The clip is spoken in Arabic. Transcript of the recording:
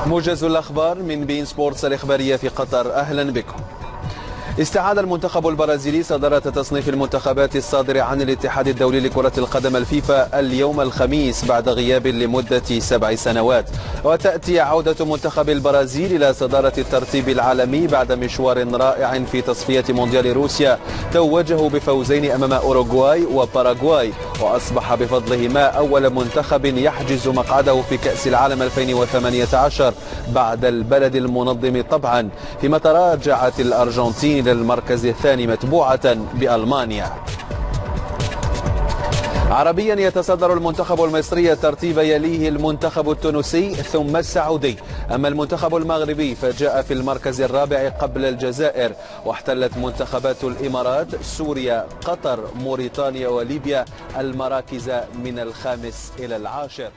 موجز الأخبار من بين سبورتس الإخبارية في قطر، أهلا بكم. استعاد المنتخب البرازيلي صدارة تصنيف المنتخبات الصادر عن الاتحاد الدولي لكرة القدم الفيفا اليوم الخميس بعد غياب لمدة 7 سنوات، وتأتي عودة منتخب البرازيل إلى صدارة الترتيب العالمي بعد مشوار رائع في تصفية مونديال روسيا توجه بفوزين أمام أوروغواي وباراغواي، وأصبح بفضلهما أول منتخب يحجز مقعده في كأس العالم 2018 بعد البلد المنظم طبعا، فيما تراجعت الأرجنتين للمركز الثاني متبوعة بألمانيا. عربيا يتصدر المنتخب المصري الترتيب، يليه المنتخب التونسي ثم السعودي، أما المنتخب المغربي فجاء في المركز الرابع قبل الجزائر، واحتلت منتخبات الإمارات، سوريا، قطر، موريتانيا وليبيا المراكز من الخامس إلى العاشر.